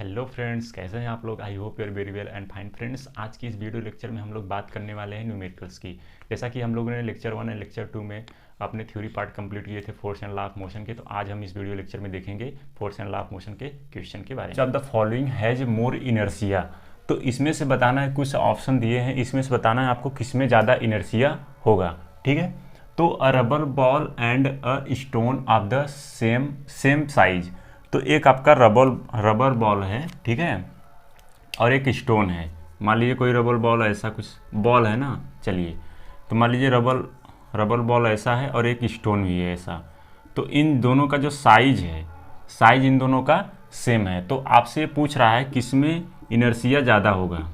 Hello friends, कैसे हैं आप लोग। I hope you're very well and fine. Friends, आज की इस वीडियो लेक्चर में हम लोग बात करने वाले हैं न्यूमेरिकल्स की। जैसा कि हम लोगों ने लेक्चर 1 और लेक्चर 2 में अपने थ्योरी पार्ट कंप्लीट किए थे force and law of motion के, तो आज हम इस वीडियो लेक्चर में देखेंगे force and law of motion के क्वेश्चन के बारे में। जब the following has more inertia, तो इसमें से बताना है, कुछ ऑप्शन दिए हैं, इसमें से बताना है आपको किस में ज़्यादा इनर्शिया होगा। ठीक है, तो अ rubber ball and a stone of the same size. तो एक आपका रबर बॉल है, ठीक है, और एक स्टोन है। मान लीजिए कोई रबर बॉल ऐसा कुछ बॉल है ना, चलिए, तो मान लीजिए रबर बॉल ऐसा है और एक स्टोन भी है ऐसा। तो इन दोनों का जो साइज है, साइज इन दोनों का सेम है। तो आपसे पूछ रहा है किस में इनर्शिया ज़्यादा होगा।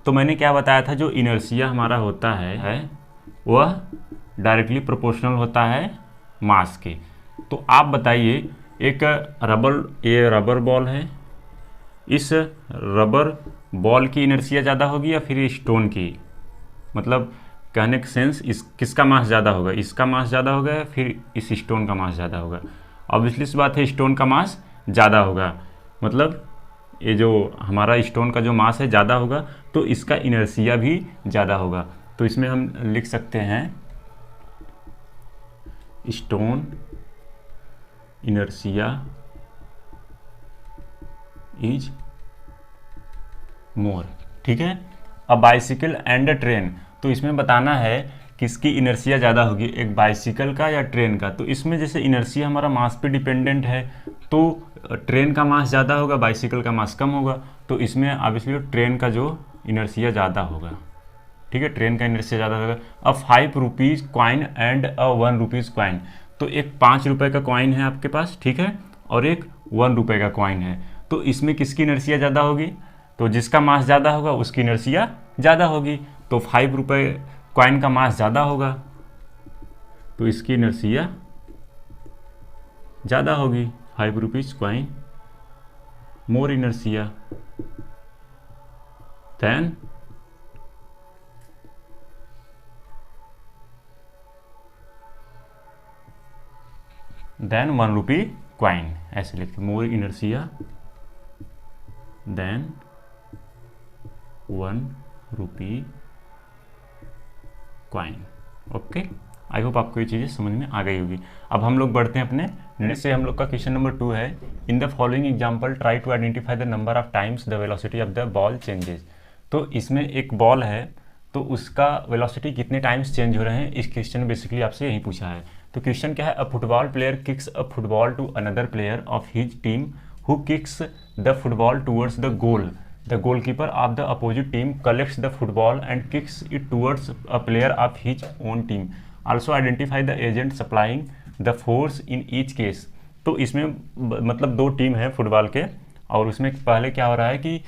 तो मैंने क्या बताया था, जो इनर्शिया हमारा होता है वह डायरेक्टली प्रोपोर्शनल होता है मास के। तो आप बताइए, एक ये रबर बॉल है, इस रबर बॉल की इनर्शिया ज़्यादा होगी या फिर स्टोन की? मतलब कहने का सेंस, इस किसका मास ज़्यादा होगा, इसका मास ज़्यादा होगा या फिर इस स्टोन का मास ज़्यादा होगा? ऑब्वियसली सी बात है, स्टोन का मास ज़्यादा होगा। मतलब ये जो हमारा स्टोन का जो मास है ज़्यादा होगा, तो इसका इनर्शिया भी ज़्यादा होगा। तो इसमें हम लिख सकते हैं स्टोन इनर्शिया इज मोर। ठीक है, अब बाइसिकल एंड ट्रेन, तो इसमें बताना है किसकी इनर्शिया ज़्यादा होगी, एक बाइसिकल का या ट्रेन का। तो इसमें जैसे इनर्शिया हमारा मास पे डिपेंडेंट है, तो ट्रेन का मास ज़्यादा होगा, बाइसिकल का मास कम होगा। तो इसमें ऑब्वियसली ट्रेन का जो इनर्शिया ज़्यादा होगा, ठीक है, ट्रेन का इनर्शिया ज़्यादा होगा। अब 5 rupees coin and a 1 rupees coin, तो एक 5 रुपये का कॉइन है आपके पास, ठीक है, और एक 1 रुपये का कॉइन है। तो इसमें किसकी इनर्शिया ज़्यादा होगी? तो जिसका मास ज़्यादा होगा उसकी इनर्शिया ज़्यादा होगी। तो 5 रुपये कॉइन का मास ज़्यादा होगा, तो इसकी इनर्शिया ज़्यादा होगी। 5 rupees coin more inertia than 1 rupee coin, ऐसे लिखते, more inertia than 1 rupee coin. Okay, I hope आपको ये चीज़ें समझ में आ गई होगी। अब हम लोग बढ़ते हैं अपने नेक्स्ट से। हम लोग का क्वेश्चन नंबर 2 है, in the following example try to identify the number of times the velocity of the ball changes. तो इसमें एक बॉल है, तो उसका वेलोसिटी कितने टाइम्स चेंज हो रहे हैं, इस क्वेश्चन में बेसिकली आपसे यही पूछा है। तो क्वेश्चन क्या है, a football player kicks a football to another player of his team who kicks the football towards the goal. The goalkeeper of the opposite team collects the football and kicks it towards a player of his own team. Also identify the agent supplying the force in each case. तो इसमें मतलब 2 team है football के, और उसमें पहले क्या हो रहा है कि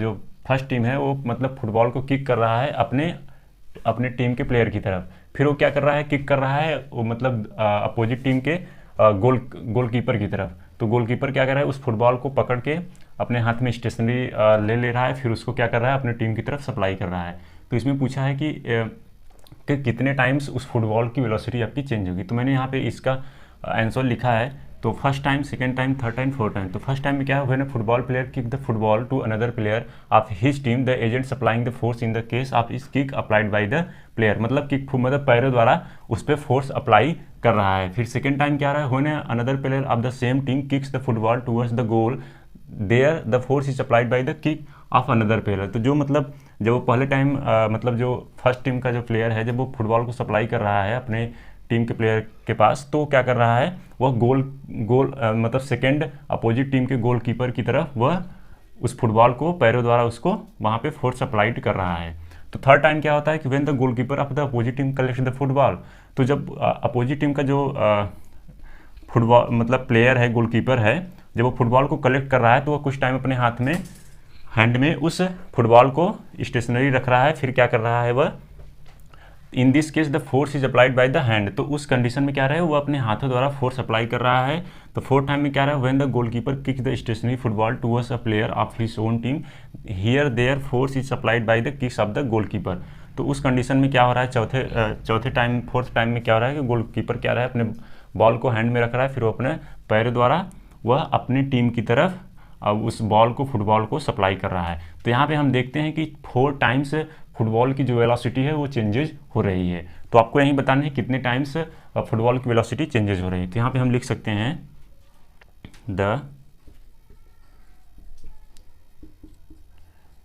जो फर्स्ट टीम है वो मतलब फुटबॉल को किक कर रहा है अपने टीम के प्लेयर की तरफ। फिर वो क्या कर रहा है, किक कर रहा है वो मतलब अपोजिट टीम के गोलकीपर की तरफ। तो गोलकीपर क्या कर रहा है, उस फुटबॉल को पकड़ के अपने हाथ में स्टेशनरी ले रहा है, फिर उसको क्या कर रहा है, अपने टीम की तरफ सप्लाई कर रहा है। तो इसमें पूछा है कि कितने टाइम्स उस फुटबॉल की वेलोसिटी आपकी चेंज होगी। तो मैंने यहाँ पे इसका आंसर लिखा है, तो first time, second time, third time, fourth time. तो फर्स्ट टाइम में क्या हुआ ना, football player kick the football to another player of his team, the agent supplying the force in the case of इस kick applied by the player. मतलब kick मतलब पैरों द्वारा उस पर फोर्स अप्लाई कर रहा है। फिर सेकेंड टाइम क्या रहा है, when another player of the same team kicks the football towards the goal, there the force is applied by the kick of another player. तो जो मतलब जब वो पहले टाइम मतलब जो फर्स्ट टीम का जो प्लेयर है, जब वो फुटबॉल को सप्लाई कर रहा है अपने टीम के प्लेयर के पास, तो क्या कर रहा है, वह गोल मतलब सेकेंड अपोजिट टीम के गोलकीपर की तरफ वह उस फुटबॉल को पैरों द्वारा उसको वहाँ पे फोर्स अप्लाइड कर रहा है। तो थर्ड टाइम क्या होता है कि when the goalkeeper of the opposite team collects the football, तो जब अपोजिट टीम का जो फुटबॉल मतलब प्लेयर है, गोलकीपर है, जब वो फुटबॉल को कलेक्ट कर रहा है, तो वह कुछ टाइम अपने हाथ में हैंड में उस फुटबॉल को स्टेशनरी रख रहा है। फिर क्या कर रहा है वह, in this case the force is applied by the hand. तो उस कंडीशन में क्या रहा है, वो अपने हाथों द्वारा फोर्स अप्लाई कर रहा है। तो फोर्थ टाइम में क्या रहा है, when the goalkeeper kick the stationary football towards a player of his own team, here there force is applied by the kicks of the goalkeeper. तो उस कंडीशन में क्या हो रहा है, चौथे टाइम, फोर्थ टाइम में क्या हो रहा है कि गोलकीपर क्या रहा है, अपने बॉल को हैंड में रख रहा है, फिर वो अपने पैरों द्वारा वह अपनी टीम की तरफ अब उस बॉल को, फुटबॉल को सप्लाई कर रहा है। तो यहाँ पे हम देखते हैं कि 4 टाइम्स फुटबॉल की जो वेलोसिटी है वो चेंजेज हो रही है। तो आपको यही बताना है कितने टाइम्स फुटबॉल की वेलोसिटी चेंजेज हो रही है। तो यहाँ पे हम लिख सकते हैं the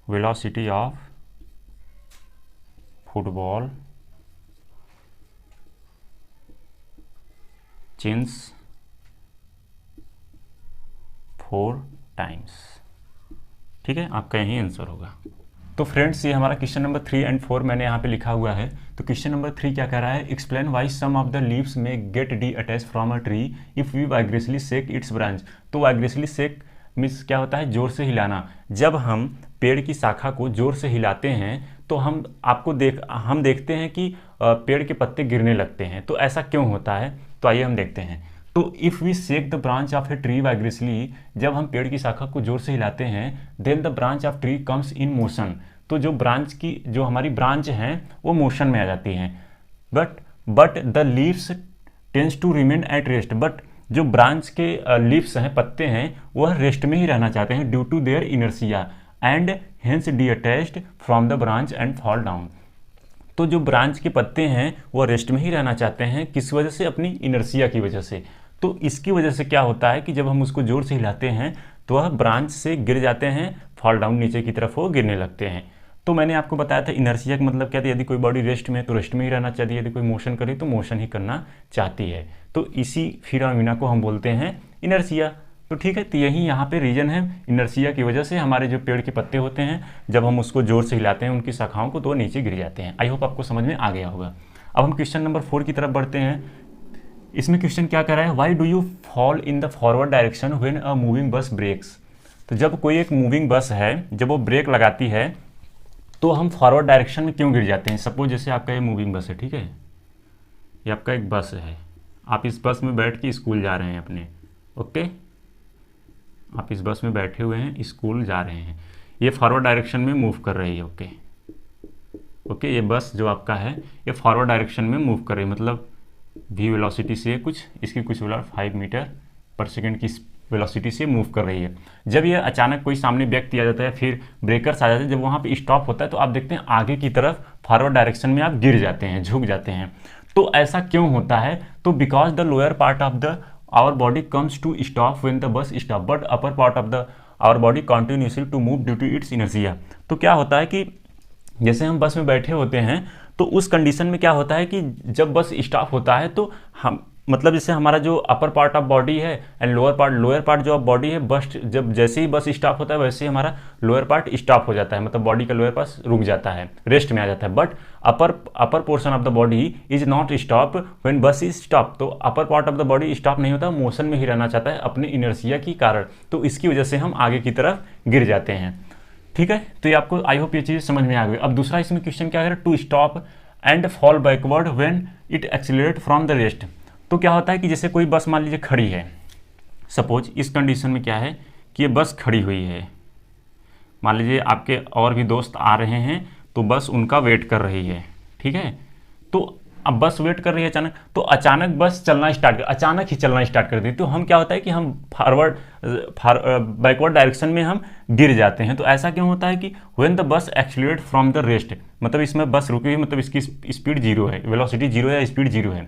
velocity of football change 4 times. ठीक है, आपका यही आंसर होगा। तो फ्रेंड्स, ये हमारा क्वेश्चन नंबर 3 एंड 4 मैंने यहाँ पे लिखा हुआ है। तो क्वेश्चन नंबर 3 क्या कह रहा है, explain why some of the leaves may get detach from a tree if we vigorously shake its branch. तो वाइग्रेसली शेक मीन्स क्या होता है, जोर से हिलाना। जब हम पेड़ की शाखा को जोर से हिलाते हैं तो हम देखते हैं कि पेड़ के पत्ते गिरने लगते हैं। तो ऐसा क्यों होता है, तो आइए हम देखते हैं। तो if we shake the branch of a tree vigorously, जब हम पेड़ की शाखा को जोर से हिलाते हैं, then the branch of tree comes in motion. तो जो हमारी ब्रांच हैं वो मोशन में आ जाती हैं। But the leaves tends to remain at rest. But जो ब्रांच के लीव्स हैं, पत्ते हैं, वह रेस्ट में ही रहना चाहते हैं due to their inertia and hence detached from the branch and fall down. तो जो ब्रांच के पत्ते हैं वो रेस्ट में ही रहना चाहते हैं, किस वजह से, अपनी इनर्शिया की वजह से। तो इसकी वजह से क्या होता है कि जब हम उसको जोर से हिलाते हैं तो वह ब्रांच से गिर जाते हैं, फॉल डाउन, नीचे की तरफ वो गिरने लगते हैं। तो मैंने आपको बताया था इनर्शिया का मतलब क्या था, यदि कोई बॉडी रेस्ट में है तो रेस्ट में ही रहना चाहिए, यदि कोई मोशन करे तो मोशन ही करना चाहती है। तो इसी फिनोमेना को हम बोलते हैं इनर्शिया। तो ठीक है, तो यही यहाँ पे रीजन है, इनर्शिया की वजह से हमारे जो पेड़ के पत्ते होते हैं, जब हम उसको जोर से हिलाते हैं उनकी शाखाओं को, तो नीचे गिर जाते हैं। आई होप आपको समझ में आ गया होगा। अब हम क्वेश्चन नंबर 4 की तरफ बढ़ते हैं। इसमें क्वेश्चन क्या कर रहा है, why do you fall in the forward direction when a moving bus brakes. तो जब कोई एक मूविंग बस है, जब वो ब्रेक लगाती है तो हम फॉरवर्ड डायरेक्शन में क्यों गिर जाते हैं। सपोज जैसे आपका ये मूविंग बस है, ठीक है, ये आपका एक बस है, आप इस बस में बैठ के स्कूल जा रहे हैं अपने, ओके, आप इस बस में बैठे हुए हैं, स्कूल जा रहे हैं, ये फॉरवर्ड डायरेक्शन में मूव कर रही है, ओके, ये बस जो आपका है ये फॉरवर्ड डायरेक्शन में मूव कर रही है, मतलब v वेलोसिटी से इसकी कुछ 5 मीटर पर सेकेंड की वेलोसिटी से मूव कर रही है। जब ये अचानक कोई सामने व्यक्ति आ जाता है, फिर ब्रेकर्स आ जाते हैं, जब वहाँ पे स्टॉप होता है तो आप देखते हैं आगे की तरफ फॉरवर्ड डायरेक्शन में आप गिर जाते हैं, झुक जाते हैं। तो ऐसा क्यों होता है, तो because the lower part of the our body comes to stop when the bus stop but upper part of the our body continuously to move due to its inertia. तो क्या होता है कि जैसे हम बस में बैठे होते हैं तो उस कंडीशन में क्या होता है कि जब बस स्टॉप होता है तो हम, मतलब जैसे हमारा जो अपर पार्ट ऑफ बॉडी है एंड लोअर पार्ट जो बॉडी है, बस जब जैसे ही बस स्टॉप होता है वैसे ही हमारा लोअर पार्ट स्टॉप हो जाता है, मतलब बॉडी का लोअर पार्ट रुक जाता है, रेस्ट में आ जाता है। But upper portion of the body is not stop when बस इज स्टॉप। तो अपर part of the body stop नहीं होता, मोशन में ही रहना चाहता है अपने इनर्शिया के कारण। तो इसकी वजह से हम आगे की तरफ गिर जाते हैं। ठीक है, तो ये आपको आई होप ये चीज़ समझ में आ गई। अब दूसरा इसमें क्वेश्चन क्या है, to stop and fall backward when it accelerate from the rest. तो क्या होता है कि जैसे कोई बस मान लीजिए खड़ी है, सपोज इस कंडीशन में क्या है कि ये बस खड़ी हुई है, मान लीजिए आपके और भी दोस्त आ रहे हैं तो बस उनका वेट कर रही है, ठीक है। तो अब बस वेट कर रही है, अचानक बस अचानक ही चलना स्टार्ट कर दी, तो हम क्या होता है कि हम बैकवर्ड डायरेक्शन में हम गिर जाते हैं। तो ऐसा क्यों होता है कि व्हेन द बस एक्सीलरेट फ्रॉम द रेस्ट, मतलब इसमें बस रुकी हुई, मतलब इसकी स्पीड 0 है, वेलोसिटी 0 है, स्पीड 0 है,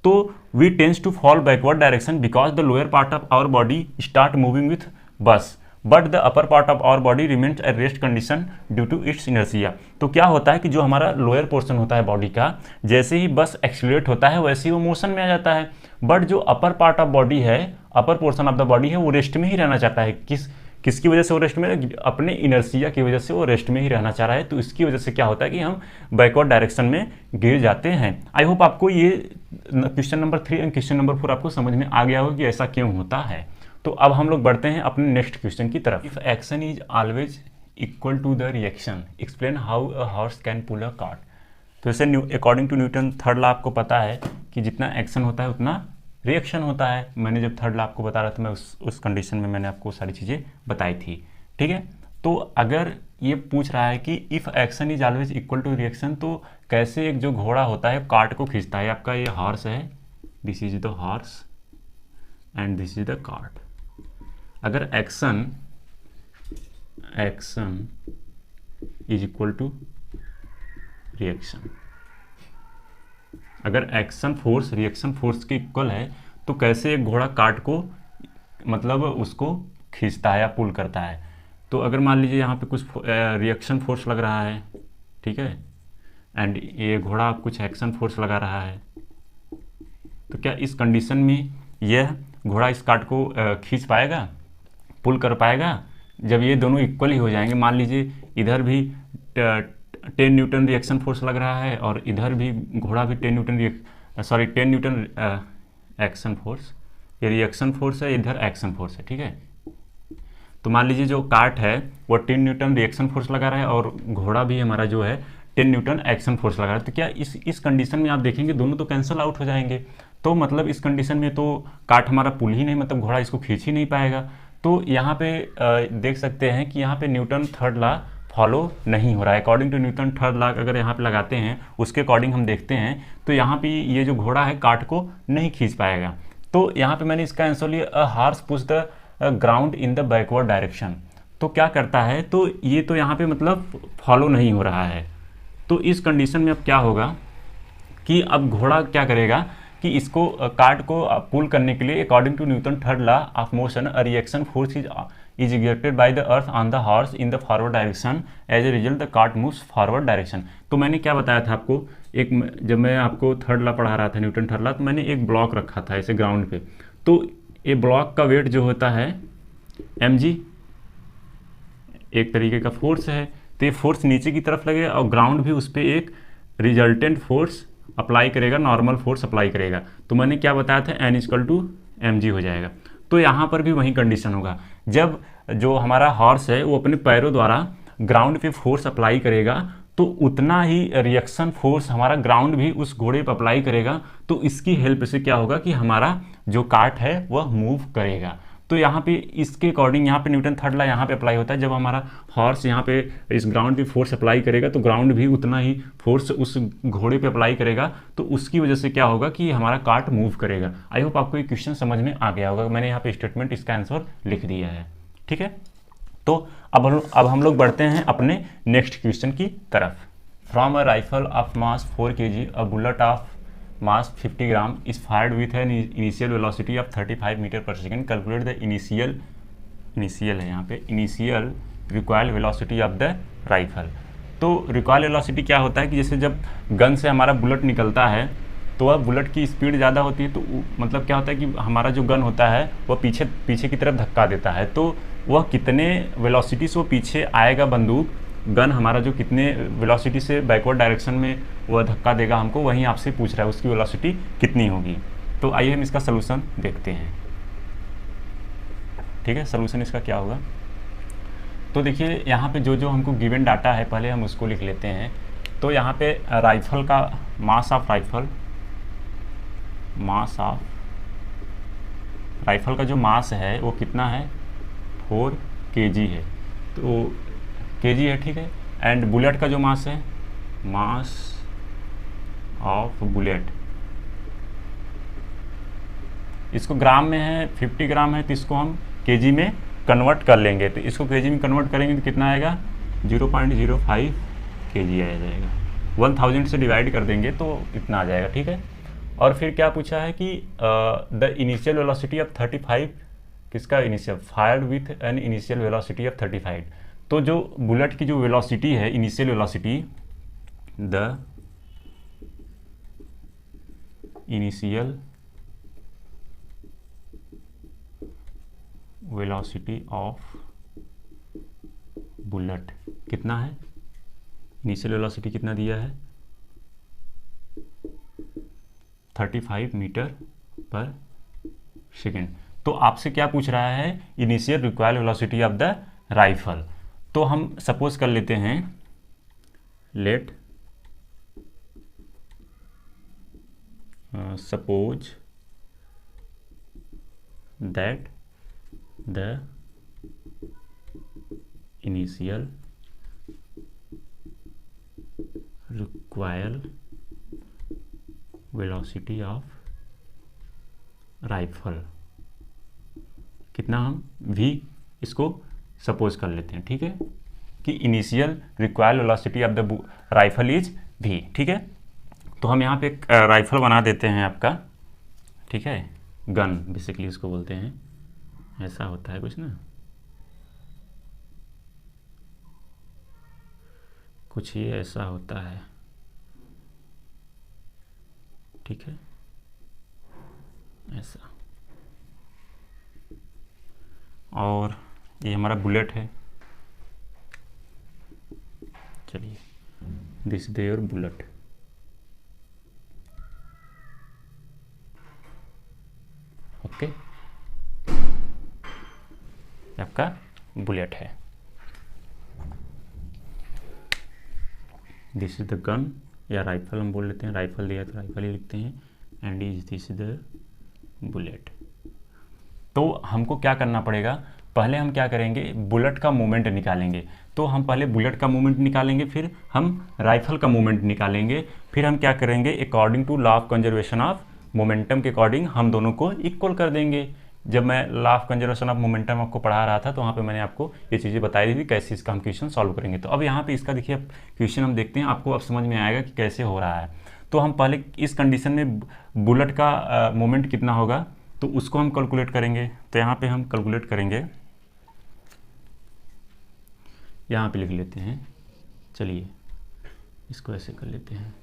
तो we tends to fall backward direction because the lower part of our body start moving with bus but the upper part of our body remains at rest condition due to its inertia. तो क्या होता है कि जो हमारा lower portion होता है body का, जैसे ही बस एक्सीलरेट होता है वैसे ही वो मोशन में आ जाता है। बट जो अपर पार्ट ऑफ बॉडी है, upper portion of the body है, वो रेस्ट में ही रहना चाहता है। किसकी वजह से वो रेस्ट में, अपने इनर्शिया की वजह से वो रेस्ट में ही रहना चाह रहा है। तो इसकी वजह से क्या होता है कि हम बैकवर्ड डायरेक्शन में गिर जाते हैं। आई होप आपको ये question number 3 and question number 4 आपको समझ में आ गया होगा कि ऐसा क्यों होता है। तो अब हम लोग बढ़ते हैं अपने नेक्स्ट क्वेश्चन की तरफ। If action is always equal to the reaction, explain how a horse can pull a cart. तो जैसे according to Newton third law आपको पता है कि जितना एक्शन होता है उतना रिएक्शन होता है। मैंने जब थर्ड लॉ आपको बता रहा था, मैं उस कंडीशन में मैंने आपको सारी चीज़ें बताई थी, ठीक है। तो अगर ये पूछ रहा है कि if action is always equal to reaction, तो कैसे एक जो घोड़ा होता है कार्ट को खींचता है। आपका ये हॉर्स है, this is the horse and this is the cart. अगर action action is equal to reaction. अगर एक्शन फोर्स रिएक्शन फोर्स के इक्वल है तो कैसे एक घोड़ा कार्ट को मतलब उसको खींचता है या पुल करता है। तो अगर मान लीजिए यहाँ पे कुछ रिएक्शन फोर्स लग रहा है, ठीक है, एंड ये घोड़ा कुछ एक्शन फोर्स लगा रहा है, तो क्या इस कंडीशन में यह घोड़ा इस कार्ट को खींच पाएगा, पुल कर पाएगा? जब ये दोनों इक्वल ही हो जाएंगे, मान लीजिए इधर भी 10 न्यूटन रिएक्शन फोर्स लग रहा है और इधर भी घोड़ा भी 10 न्यूटन एक्शन फोर्स, ये रिएक्शन फोर्स है, इधर एक्शन फोर्स है, ठीक है। तो मान लीजिए जो कार्ट है वो 10 न्यूटन रिएक्शन फोर्स लगा रहा है और घोड़ा भी हमारा जो है 10 न्यूटन एक्शन फोर्स लगा रहा है। तो क्या इस कंडीशन में आप देखेंगे दोनों तो कैंसिल आउट हो जाएंगे। तो मतलब इस कंडीशन में तो कार्ट हमारा पुल ही नहीं, मतलब घोड़ा इसको खींच ही नहीं पाएगा। तो यहाँ पे देख सकते हैं कि यहाँ पे न्यूटन थर्ड लॉ फॉलो नहीं हो रहा है। According to Newton third law अगर यहाँ पे लगाते हैं, उसके अकॉर्डिंग हम देखते हैं तो यहाँ पे ये जो घोड़ा है कार्ट को नहीं खींच पाएगा। तो यहाँ पे मैंने इसका आंसर लिया a horse push the ground in the backward direction. तो क्या करता है, तो ये तो यहाँ पे मतलब फॉलो नहीं हो रहा है। तो इस कंडीशन में अब क्या होगा कि अब घोड़ा क्या करेगा कि इसको कार्ट को पुल करने के लिए according to Newton third law of motion a reaction force is exerted by the earth on the horse in the forward direction, as a result the cart moves forward direction. तो मैंने क्या बताया था आपको, जब मैं आपको थर्ड लॉ पढ़ा रहा था न्यूटन थर्ड लॉ, तो मैंने एक ब्लॉक रखा था ऐसे ग्राउंड पे। तो ये ब्लॉक का वेट जो होता है mg, एक तरीके का फोर्स है। तो ये फोर्स नीचे की तरफ लगेगा और ग्राउंड भी उस पर एक रिजल्टेंट फोर्स अप्लाई करेगा, नॉर्मल फोर्स अप्लाई करेगा। तो मैंने क्या बताया था n इक्वल टू mg हो जाएगा। तो यहाँ पर भी वही कंडीशन होगा, जब जो हमारा हॉर्स है वो अपने पैरों द्वारा ग्राउंड पे फोर्स अप्लाई करेगा तो उतना ही रिएक्शन फोर्स हमारा ग्राउंड भी उस घोड़े पर अप्लाई करेगा। तो इसकी हेल्प से क्या होगा कि हमारा जो कार्ट है वह मूव करेगा। तो यहाँ पे इसके अकॉर्डिंग यहाँ पे न्यूटन थर्ड लॉ यहाँ पे अप्लाई होता है। जब हमारा हॉर्स यहाँ पे इस ग्राउंड पे फोर्स अप्लाई करेगा तो ग्राउंड भी उतना ही फोर्स उस घोड़े पे अप्लाई करेगा। तो उसकी वजह से क्या होगा कि हमारा कार्ट मूव करेगा। आई होप आपको ये क्वेश्चन समझ में आ गया होगा। मैंने यहाँ पे स्टेटमेंट इसका आंसर लिख दिया है, ठीक है। तो अब हम लोग बढ़ते हैं अपने नेक्स्ट क्वेश्चन की तरफ। From a rifle of mass 4 kg a bullet of mass 50 gram is fired with an initial velocity of 35 metre per second. Calculate the initial है यहाँ पे, initial required velocity of the rifle. तो required velocity क्या होता है कि जैसे जब गन से हमारा बुलेट निकलता है तो वह बुलेट की स्पीड ज़्यादा होती है, तो मतलब क्या होता है कि हमारा जो गन होता है वह पीछे की तरफ धक्का देता है। तो वह कितने वेलोसिटी से वो पीछे आएगा बंदूक, गन हमारा जो कितने वेलोसिटी से बैकवर्ड डायरेक्शन में वह धक्का देगा हमको, वहीं आपसे पूछ रहा है उसकी वेलोसिटी कितनी होगी। तो आइए हम इसका सलूशन देखते हैं, ठीक है। सलूशन इसका क्या होगा, तो देखिए यहाँ पे जो जो हमको गिवन डाटा है पहले हम उसको लिख लेते हैं। तो यहाँ पे राइफल का मास ऑफ राइफल का जो मास है वो कितना है, 4 kg है। तो kg है, ठीक है। एंड बुलेट का जो मास है, मास ऑफ बुलेट, इसको ग्राम में है, 50 ग्राम है, तो इसको हम kg में कन्वर्ट कर लेंगे। तो इसको kg में कन्वर्ट करेंगे तो कितना आएगा, 0.05 kg आ जाएगा। 1000 से डिवाइड कर देंगे तो इतना आ जाएगा, ठीक है। और फिर क्या पूछा है कि द इनिशियल वेलोसिटी ऑफ 35, किसका initial, fired with an initial velocity of 35। तो जो बुलेट की जो वेलोसिटी है, initial velocity, the initial velocity of bullet कितना है, इनिशियल वेलोसिटी कितना दिया है, 35 मीटर पर सेकेंड। तो आपसे क्या पूछ रहा है, initial required velocity of the rifle. तो हम सपोज कर लेते हैं, let suppose that the initial required velocity of rifle कितना, हम v इसको सपोज कर लेते हैं, ठीक है, कि initial required velocity of the rifle is v, ठीक है। तो हम यहाँ पे एक राइफल बना देते हैं आपका, ठीक है, गन बेसिकली इसको बोलते हैं, ऐसा होता है कुछ ना, कुछ ही ऐसा होता है, ठीक है, ऐसा। और ये हमारा बुलेट है, चलिए, दिस देयर बुलेट, ओके, आपका बुलेट है। दिस इज द गन या राइफल हम बोल लेते हैं, राइफल दिया तो राइफल ही लिखते हैं, and is this the bullet. तो हमको क्या करना पड़ेगा, पहले हम क्या करेंगे, बुलेट का मोमेंट निकालेंगे। तो हम पहले बुलेट का मोमेंट निकालेंगे, फिर हम राइफल का मोमेंट निकालेंगे, फिर हम क्या करेंगे, according to law of conservation of momentum के अकॉर्डिंग हम दोनों को इक्वल कर देंगे। जब मैं law of conservation of momentum आपको पढ़ा रहा था तो वहाँ पे मैंने आपको ये चीज़ें बताई थी कैसे इसका हम क्वेश्चन सॉल्व करेंगे। तो अब यहाँ पे इसका देखिए क्वेश्चन हम देखते हैं, आपको अब समझ में आएगा कि कैसे हो रहा है। तो हम पहले इस कंडीशन में बुलेट का मोमेंट कितना होगा तो उसको हम कैलकुलेट करेंगे। तो यहाँ पे हम कैलकुलेट करेंगे, यहाँ पे लिख लेते हैं, चलिए इसको ऐसे कर लेते हैं,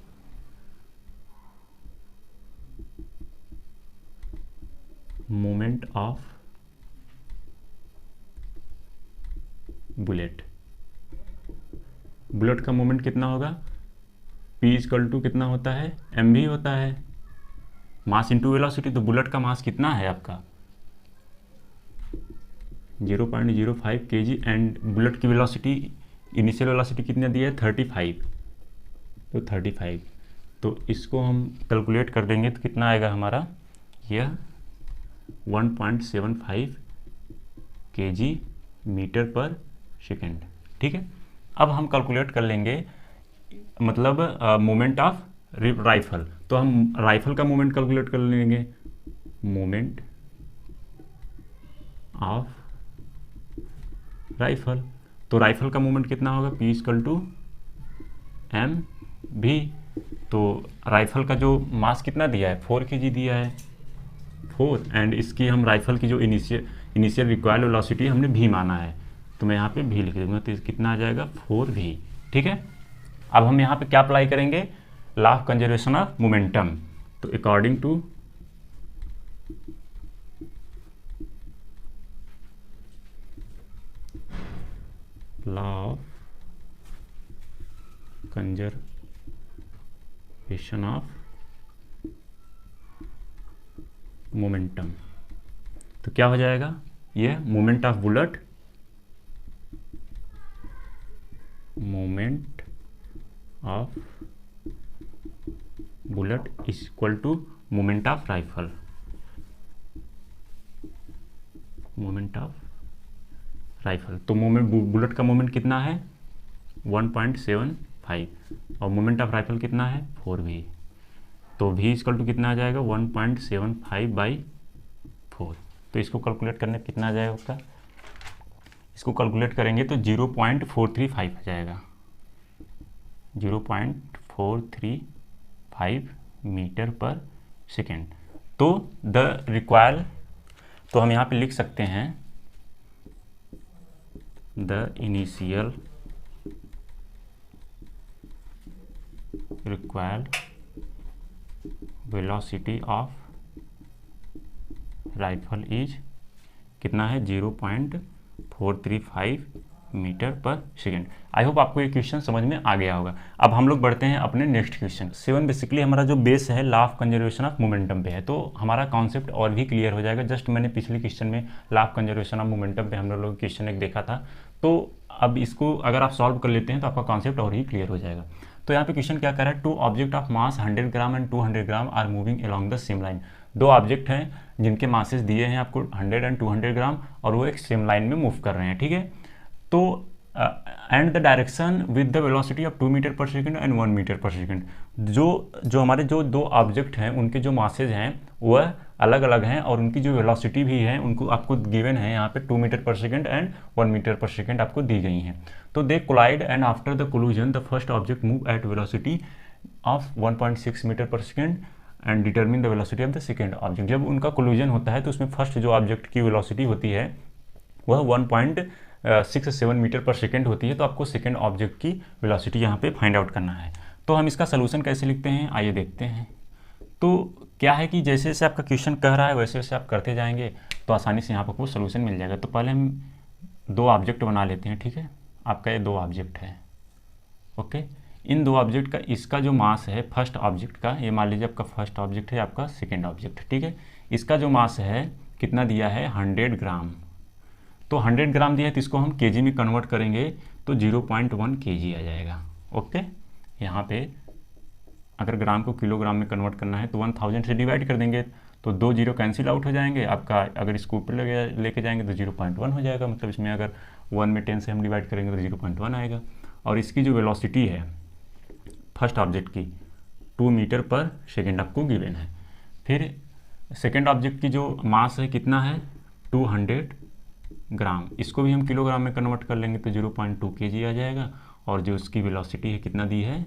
मोमेंट ऑफ बुलेट, बुलेट का मोमेंट कितना होगा, P इक्वल टू कितना होता है, mv होता है, मास इंटू वेलोसिटी। तो बुलेट का मास कितना है आपका 0.05 kg, एंड बुलेट की वेलोसिटी, इनिशियल वेलोसिटी कितना दिया है 35, तो 35। तो इसको हम कैलकुलेट कर देंगे तो कितना आएगा हमारा, यह 1.75 kg मीटर पर सेकेंड, ठीक है। अब हम कैलकुलेट कर लेंगे मतलब मोमेंट ऑफ राइफल। तो हम राइफल का मोमेंट कैलकुलेट कर लेंगे, मोमेंट ऑफ राइफल। तो राइफल का मोमेंट कितना होगा, P इक्वल टू mv। तो राइफल का जो मास कितना दिया है 4 kg दिया है, 4, एंड इसकी हम राइफल की जो इनिशियल रिक्वायर्ड वेलोसिटी हमने v माना है, तो मैं यहाँ पे v लिख दूंगा, तो कितना आ जाएगा 4v, ठीक है। अब हम यहाँ पे क्या अप्लाई करेंगे, law of conservation of momentum. तो according to law of conservation of momentum, तो क्या हो जाएगा, ये moment of bullet, moment of bullet is equal to moment of rifle, moment of rifle. तो मोमेंट बुलेट का मोमेंट कितना है 1.75, और मोमेंट ऑफ राइफल कितना है 4v। तो v इक्वल टू कितना आ जाएगा 1.75/4। तो इसको कैलकुलेट करने कितना आ जाएगा उसका, इसको कैलकुलेट करेंगे तो 0.435 आ जाएगा, 0.435 मीटर पर सेकेंड। तो द रिक्वायर्ड, तो हम यहाँ पे लिख सकते हैं the initial required velocity of rifle is कितना है 0.435 मीटर पर सेकेंड। आई होप आपको ये क्वेश्चन समझ में आ गया होगा। अब हम लोग बढ़ते हैं अपने नेक्स्ट क्वेश्चन 7। बेसिकली हमारा जो बेस है law of conservation of momentum पे है, तो हमारा कॉन्सेप्ट और भी क्लियर हो जाएगा। जस्ट मैंने पिछले क्वेश्चन में law of conservation of momentum पे हम लोग क्वेश्चन एक देखा था, तो अब इसको अगर आप सॉल्व कर लेते हैं तो आपका कॉन्सेप्ट और ही क्लियर हो जाएगा। तो यहाँ पे क्वेश्चन क्या कर रहा है, 2 object of mass 100 gram and 200 gram are moving along the same line. 2 object हैं जिनके मासेस दिए हैं आपको 100 एंड 200 ग्राम और वो एक सेम लाइन में मूव कर रहे हैं, ठीक है। तो and the direction with the velocity of 2 metre per second and 1 metre per second. जो हमारे जो 2 ऑब्जेक्ट हैं उनके जो मासेज हैं वह अलग अलग हैं और उनकी जो वेलोसिटी भी है उनको आपको गिवन है यहाँ पे 2 metre per second and 1 metre per second आपको दी गई हैं। तो they collide and after the collision the first object move at velocity of 1.6 meter per second and determine the velocity of the second object. जब उनका कोलूजन होता है तो उसमें फर्स्ट जो ऑब्जेक्ट की वेलोसिटी होती है वह 1.67 मीटर पर सेकेंड होती है। तो आपको सेकेंड ऑब्जेक्ट की वेलोसिटी यहाँ पे फाइंड आउट करना है। तो हम इसका सोल्यूशन कैसे लिखते हैं आइए देखते हैं। तो क्या है कि जैसे जैसे आपका क्वेश्चन कह रहा है वैसे वैसे आप करते जाएंगे तो आसानी से यहाँ पर आपको सोल्यूशन मिल जाएगा। तो पहले हम 2 ऑब्जेक्ट बना लेते हैं, ठीक है। आपका ये 2 ऑब्जेक्ट है, ओके। इन 2 ऑब्जेक्ट का इसका जो मास है फर्स्ट ऑब्जेक्ट का, ये मान लीजिए आपका फर्स्ट ऑब्जेक्ट है, आपका सेकेंड ऑब्जेक्ट, ठीक है। इसका जो मास है कितना दिया है 100 ग्राम। तो 100 ग्राम दिया है तो इसको हम केजी में कन्वर्ट करेंगे तो 0.1 केजी आ जाएगा, ओके। यहाँ पे अगर ग्राम को किलोग्राम में कन्वर्ट करना है तो 1000 से डिवाइड कर देंगे तो 2 जीरो कैंसिल आउट हो जाएंगे। आपका अगर इसको ऊपर लेके जाएंगे तो 0.1 हो जाएगा, मतलब इसमें अगर 1 में 10 से हम डिवाइड करेंगे तो 0.1 आएगा। और इसकी जो वेलोसिटी है फर्स्ट ऑब्जेक्ट की 2 मीटर पर सेकेंड आपको गिवन है। फिर सेकेंड ऑब्जेक्ट की जो मास है कितना है 200 ग्राम, इसको भी हम किलोग्राम में कन्वर्ट कर लेंगे तो 0.2 केजी आ जाएगा। और जो उसकी वेलोसिटी है कितना दी है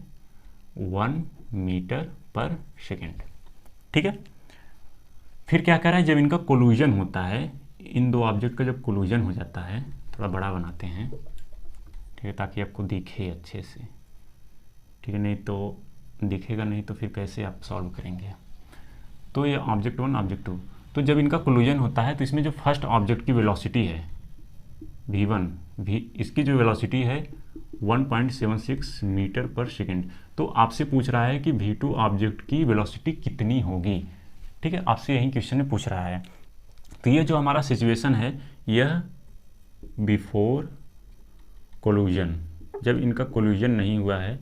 1 मीटर पर सेकेंड, ठीक है। फिर क्या कर रहा है जब इनका कोलूजन होता है, इन 2 ऑब्जेक्ट का जब कोलूजन हो जाता है, थोड़ा बड़ा बनाते हैं, ठीक है, ताकि आपको दिखे अच्छे से, ठीक है, नहीं तो दिखेगा नहीं तो फिर कैसे आप सॉल्व करेंगे। तो ये ऑब्जेक्ट 1 ऑब्जेक्ट 2, तो जब इनका कोलूजन होता है तो इसमें जो फर्स्ट ऑब्जेक्ट की वेलोसिटी है v1 इसकी जो वेलोसिटी है 1.76 मीटर पर सेकेंड। तो आपसे पूछ रहा है कि v2 ऑब्जेक्ट की वेलोसिटी कितनी होगी, ठीक है, आपसे यही क्वेश्चन में पूछ रहा है। तो ये जो हमारा सिचुएशन है यह बिफोर कोलूजन, जब इनका कोलूजन नहीं हुआ है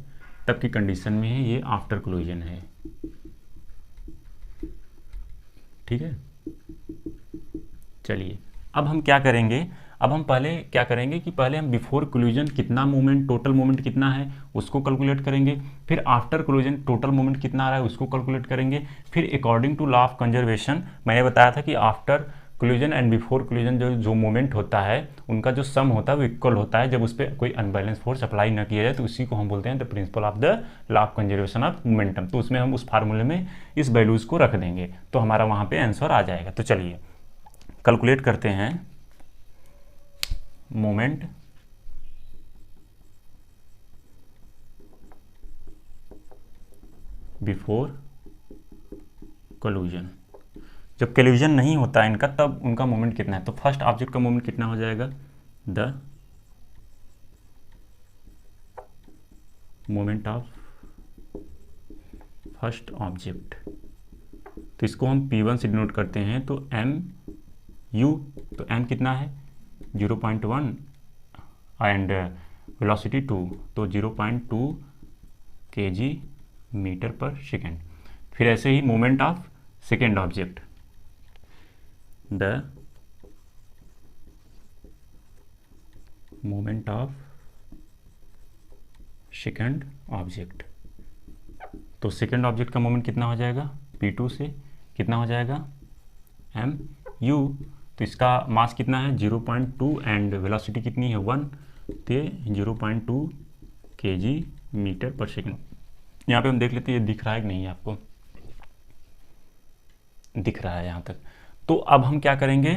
तब की कंडीशन में है, ये आफ्टर कोलूजन है, ठीक है। चलिए अब हम क्या करेंगे, अब हम पहले क्या करेंगे कि पहले हम बिफोर कोलूजन कितना मूवमेंट, टोटल मूवमेंट कितना है उसको कैलकुलेट करेंगे। फिर आफ्टर कोलूजन टोटल मूवमेंट कितना आ रहा है उसको कैलकुलेट करेंगे। फिर according to law of conservation मैंने बताया था कि after collision and before collision जो मूवमेंट होता है उनका जो सम होता है वो इक्वल होता है जब उस पर कोई अनबैलेंस फोर्स अप्लाई न किया जाए। तो उसी को हम बोलते हैं the principle of the law of conservation of momentum. तो उसमें हम उस फार्मूले में इस वैल्यूज को रख देंगे तो हमारा वहाँ पे आंसर आ जाएगा। तो चलिए कैलकुलेट करते हैं मोमेंट बिफोर कोलूजन। जब कोलूजन नहीं होता है इनका तब उनका मोमेंट कितना है। तो फर्स्ट ऑब्जेक्ट का मोमेंट कितना हो जाएगा, the moment of first object. तो इसको हम P1 से डिनोट करते हैं तो mu, तो m कितना है 0.1 एंड वेलोसिटी 2 तो 0.2 kg मीटर पर सेकेंड। फिर ऐसे ही moment of second object, the moment of second object. तो सेकेंड ऑब्जेक्ट का मोमेंट कितना हो जाएगा P2 से कितना हो जाएगा mu, तो इसका मास कितना है 0.2 एंड वेलोसिटी कितनी है 1, तो 0.2 kg मीटर पर सेकेंड। यहाँ पे हम देख लेते हैं ये दिख रहा है कि नहीं, आपको दिख रहा है यहाँ तक। तो अब हम क्या करेंगे,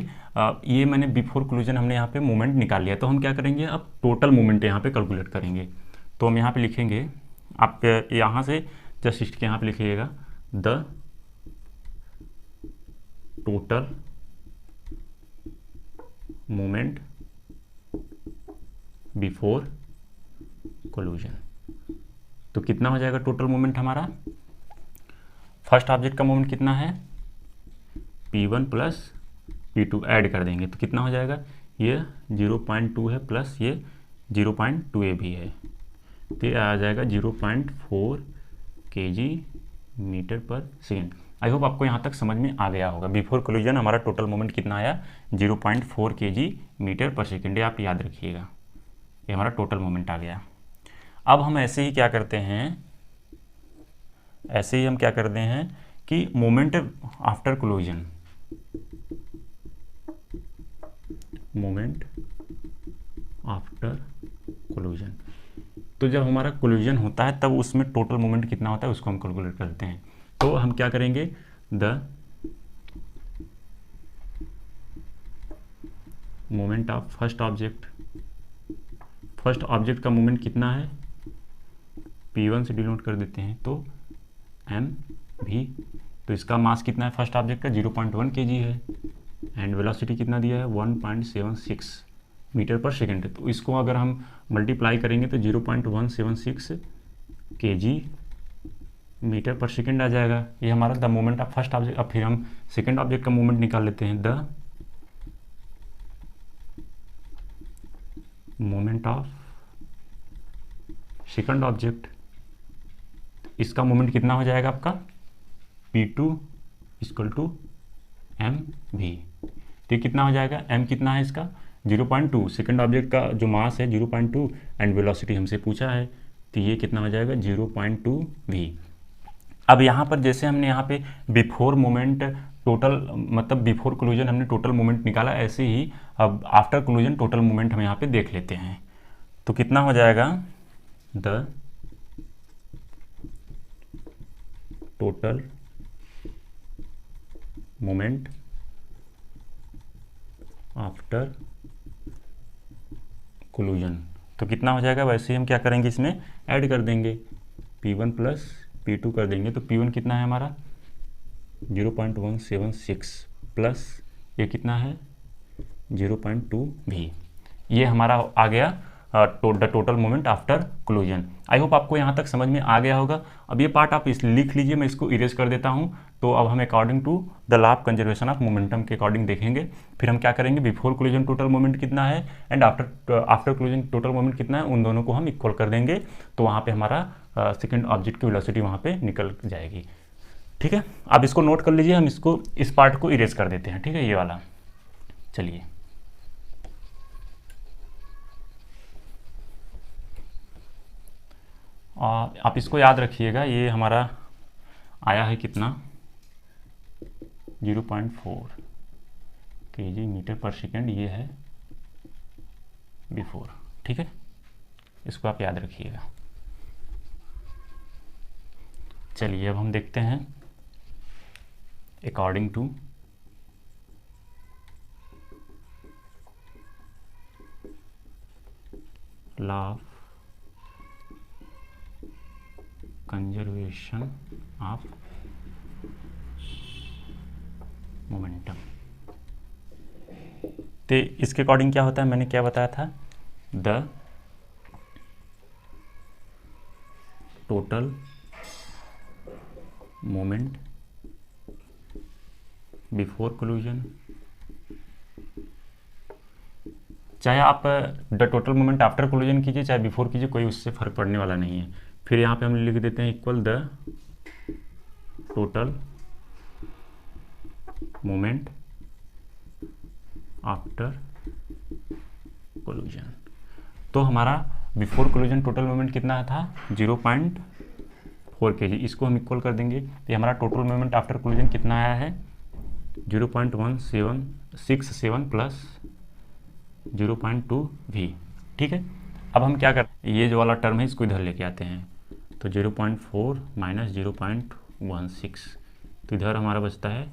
ये मैंने बिफोर कोलूजन हमने यहाँ पे मोमेंट निकाल लिया, तो हम क्या करेंगे अब टोटल मोमेंट यहाँ पे कैलकुलेट करेंगे। तो हम यहाँ पे लिखेंगे, आप यहाँ से जस्ट इसके यहाँ पे लिखिएगा द टोटल मोमेंट बिफोर कोलूजन। तो कितना हो जाएगा टोटल मोमेंट हमारा, फर्स्ट ऑब्जेक्ट का मोमेंट कितना है P1 प्लस P2 ऐड कर देंगे तो कितना हो जाएगा, ये 0.2 है प्लस ये 0.2 ये भी है, तो ये आ जाएगा 0.4 kg मीटर पर सेकेंड। आई होप आपको यहाँ तक समझ में आ गया होगा। बिफोर कोलूजन हमारा टोटल मोमेंट कितना आया 0.4 kg मीटर पर सेकेंड, ये आप याद रखिएगा, ये हमारा टोटल मोमेंट आ गया। अब हम ऐसे ही क्या करते हैं, ऐसे ही हम क्या करते हैं कि moment after collision, moment after collision. तो जब हमारा कोलिजन होता है तब उसमें टोटल मोमेंट कितना होता है उसको हम कैलकुलेट करते हैं। तो हम क्या करेंगे, the moment of first object, first object का मोमेंट कितना है, P1 से डिनोट कर देते हैं, तो mv। तो इसका मास कितना है फर्स्ट ऑब्जेक्ट का, 0.1 kg है, एंड वेलोसिटी कितना दिया है 1.76 मीटर पर सेकेंड। तो इसको अगर हम मल्टीप्लाई करेंगे तो 0.176 kg मीटर पर सेकेंड आ जाएगा। ये हमारा the moment of first object. अब फिर हम सेकेंड ऑब्जेक्ट का मोमेंट निकाल लेते हैं, the moment of second object. इसका मोमेंट कितना हो जाएगा आपका, P2 इक्वल टू mv। तो कितना हो जाएगा, m कितना है इसका 0.2, सेकंड ऑब्जेक्ट का जो मास है 0.2 एंड वेलोसिटी हमसे पूछा है, तो ये कितना हो जाएगा 0.2v। अब यहाँ पर जैसे हमने यहाँ पे बिफोर मोमेंट टोटल, मतलब बिफोर कोलिजन हमने टोटल मोमेंट निकाला, ऐसे ही अब आफ्टर कोलिजन टोटल मोमेंट हम यहाँ पे देख लेते हैं। तो कितना हो जाएगा, the total moment after collision. तो कितना हो जाएगा, वैसे ही हम क्या करेंगे इसमें ऐड कर देंगे, P1 प्लस P2 कर देंगे। तो P1 कितना है हमारा 0.176 प्लस ये कितना है 0.2v। ये हमारा आ गया the total moment after collision. I hope आपको यहाँ तक समझ में आ गया होगा। अब ये पार्ट आप इस लिख लीजिए, मैं इसको इरेज कर देता हूँ। तो अब हम according to the law of conservation of momentum के अकॉर्डिंग देखेंगे। फिर हम क्या करेंगे, बिफोर कोलिजन टोटल मोमेंट कितना है and after collision total moment कितना है, उन दोनों को हम इक्वल कर देंगे। तो वहाँ पे हमारा सेकेंड ऑब्जेक्ट की वेलोसिटी वहाँ पे निकल जाएगी। ठीक है, आप इसको नोट कर लीजिए। हम इसको इस पार्ट को इरेज कर देते हैं, ठीक है, ये वाला। चलिए, आप इसको याद रखिएगा। ये हमारा आया है कितना 0.4 kg मीटर पर सेकेंड, ये है बिफोर। ठीक है, इसको आप याद रखिएगा। चलिए अब हम देखते हैं according to law of conservation of momentum. तो इसके अकॉर्डिंग क्या होता है, मैंने क्या बताया था, the total moment before collision, चाहे आप the total moment after collision कीजिए चाहे बिफोर कीजिए, कोई उससे फर्क पड़ने वाला नहीं है। फिर यहाँ पे हम लिख देते हैं equal the total moment after collision. तो हमारा बिफोर कोलिजन टोटल मोमेंट कितना था 0.4 kg, इसको हम इक्वल कर देंगे। तो हमारा टोटल मोमेंट आफ्टर कोलिजन कितना आया है 0.1767 प्लस 0.2v। ठीक है, अब हम क्या करते हैं, ये जो वाला टर्म है इसको इधर लेके आते हैं। तो 0.4 माइनस 0.16, तो इधर हमारा बचता है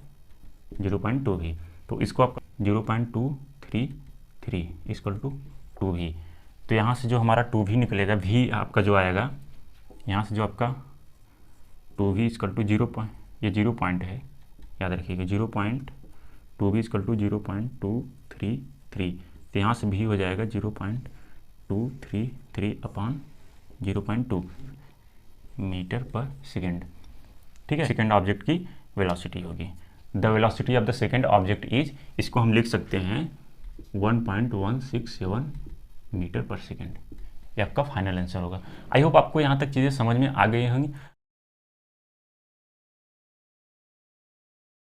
0.2v। तो इसको आप 0.233 इक्वल टू 2v। तो यहाँ से जो हमारा 2v निकलेगा, v आपका जो आएगा यहाँ से जो आपका 2v इक्वल टू 0, ये 0 पॉइंट है, याद रखिएगा 0.2v इक्वल टू 0.233। तो यहाँ से भी हो जाएगा 0.233 अपॉन 0.2 मीटर पर सेकेंड। ठीक है, सेकेंड ऑब्जेक्ट की वेलोसिटी होगी। The velocity of the second object is, इसको हम लिख सकते हैं 1.167 मीटर पर सेकेंड। ये आपका फाइनल आंसर होगा। आई होप आपको यहाँ तक चीज़ें समझ में आ गई होंगी।